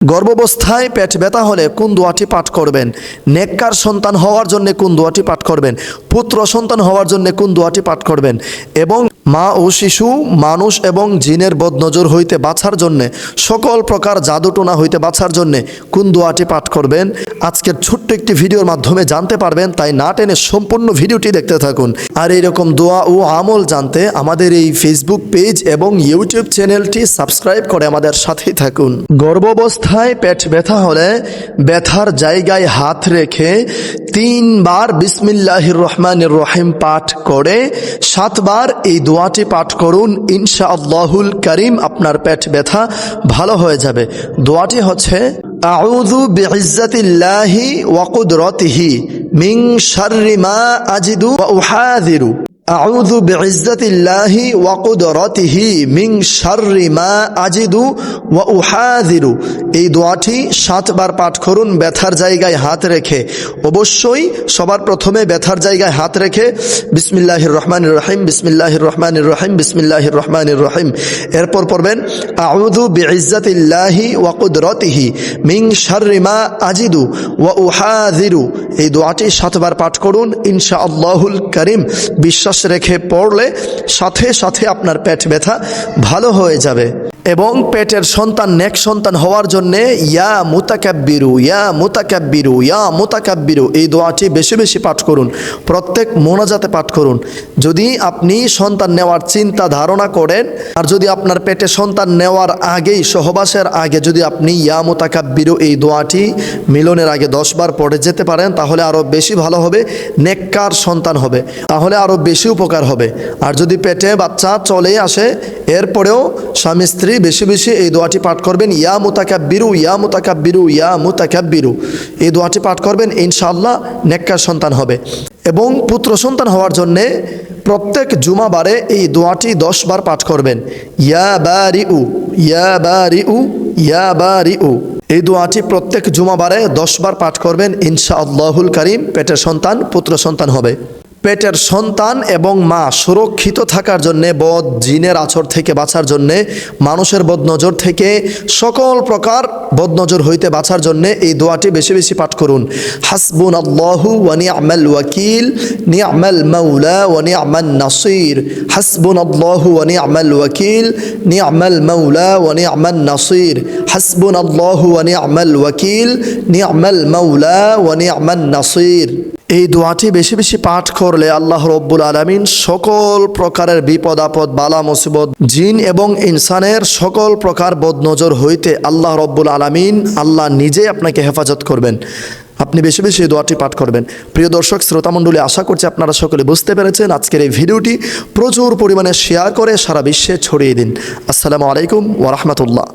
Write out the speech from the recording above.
গর্ভাবস্থায় পেট ব্যথা হলে কোন দোয়াটি পাঠ করবেন? নেককার সন্তান হওয়ার জন্য কোন দোয়াটি পাঠ করবেন? পুত্র সন্তান হওয়ার জন্য কোন দোয়াটি পাঠ করবেন? এবং মা ও শিশু, মানুষ এবং জিনের বদনজর হইতে বাঁচার জন্যে, সকল প্রকার জাদুটোনা হইতে বাঁচার জন্যে কোন দোয়াটি পাঠ করবেন? আজকের ছোট্ট একটি ভিডিওর মাধ্যমে জানতে পারবেন, তাই না টেনে সম্পূর্ণ ভিডিওটি দেখতে থাকুন। আর এইরকম দোয়া ও আমল জানতে আমাদের এই ফেসবুক পেজ এবং ইউটিউব চ্যানেলটি সাবস্ক্রাইব করে আমাদের সাথেই থাকুন। গর্ভাবস্থায় পেট ব্যথা হলে ব্যথার জায়গায় হাত রেখে 3 বার বিসমিল্লাহির রহমানির রহিম পাঠ করে 7 বার এই দোয়াটি পাঠ করুন। ইনশাআল্লাহুল কারীম আপনার পেট ব্যথা ভালো হয়ে যাবে। দোয়াটি হচ্ছে আউযু বিইজ্জাতিল্লাহি ওয়া কুদরাতিহি মিন শাররি মা আজিদু ওয়া উহাযিরু। আউযু বিইজ্জাতিল্লাহি ওয়া কুদরাতিহি মিন শাররি মা আজিদু ওয়া উহাযিরু। এই দোয়াটি 7 বার পাঠ করুন ব্যথার জায়গায় হাত রেখে। অবশ্যই সবার প্রথমে ব্যথার জায়গায় হাত রেখে বিসমিল্লাহির রহমানির রহিম, বিসমিল্লাহির রহমানির রহিম, বিসমিল্লাহির রহমানির রহিম। এরপর পড়বেন আউযু বিইজ্জাতিল্লাহি ওয়া কুদরাতিহি মিন শাররি মা আজিদু ওয়া উহাযিরু। এই দোয়াটি 7 বার পাঠ করুন। ইনশাআল্লাহুল কারীম বিশ্বাস রেখে পড়লে সাথে সাথে আপনার পেট ব্যথা ভালো হয়ে যাবে। এবং পেটের সন্তান নেক সন্তান হওয়ার জন্যে ইয়া মুতাকাব্বিরু, ইয়া মুতাকাব্বিরু, ইয়া মুতাকাব্বিরু এই দোয়াটি বেশি বেশি পাঠ করুন। প্রত্যেক মোনাজাতে পাঠ করুন। যদি আপনি সন্তান নেওয়ার চিন্তা ধারণা করেন, আর যদি আপনার পেটে সন্তান নেওয়ার আগেই, সহবাসের আগে যদি আপনি ইয়া মুতাকাব্বিরু এই দোয়াটি মিলনের আগে 10 বার পড়ে যেতে পারেন, তাহলে আরও বেশি ভালো হবে, নেককার সন্তান হবে, তাহলে আরও বেশি উপকার হবে। আর যদি পেটে বাচ্চা চলে আসে, এরপরেও স্বামী স্ত্রী বেশি বেশি এই দোয়াটি পাঠ করবেন। ইয়া মুতাকাব্বিরু, ইয়া মুতাকাব্বিরু, ইয়া মুতাকাব্বিরু এই দোয়াটি পাঠ করবেন। ইনশাআল্লাহ নেককার সন্তান হবে। এবং পুত্র সন্তান হওয়ার জন্যে প্রত্যেক জুমাবারে এই দোয়াটি 10 বার পাঠ করবেন। ইয়া বারিউ, ইয়া বারিউ, ইয়া বারিউ এই দোয়াটি প্রত্যেক জুমাবারে 10 বার পাঠ করবেন। ইনশাআল্লাহুল কারীম পেটের সন্তান পুত্র সন্তান হবে। পেটের সন্তান এবং মা সুরক্ষিত থাকার জন্যে, বদ জিনের আছর থেকে বাঁচার জন্যে, মানুষের বদনজর থেকে, সকল প্রকার বদনজর হইতে বাঁচার জন্যে এই দোয়াটি বেশি বেশি পাঠ করুন। হাসবুনাল্লাহু ওয়া নি'মাল ওয়াকিল, নি'মাল মাওলা ওয়া নি'মান নাসির। হাসবুনাল্লাহু ওয়া নি'মাল ওয়াকিল, নি'মাল মাওলা ওয়া নি'মান নাসির। হাসবুনাল্লাহু ওয়া নি'মাল ওয়াকিল, নি'মাল মাওলা ওয়া নি'মান নাসির। এই দোয়াটি বেশি বেশি পাঠ করলে আল্লাহ রব্বুল আলামিন সকল প্রকারের বিপদ আপদ, বালা মুসিবত, জিন এবং ইনসানের সকল প্রকার বদনজর হইতে আল্লাহ রব্বুল আলামিন, আল্লাহ নিজে আপনাকে হেফাজত করবেন। আপনি বেশি বেশি এই দোয়াটি পাঠ করবেন। প্রিয় দর্শক শ্রোতামণ্ডলী, আশা করছি আপনারা সকলে বুঝতে পেরেছেন। আজকের এই ভিডিওটি প্রচুর পরিমাণে শেয়ার করে সারা বিশ্বে ছড়িয়ে দিন। আসসালামু আলাইকুম ওয়া রাহমাতুল্লাহ।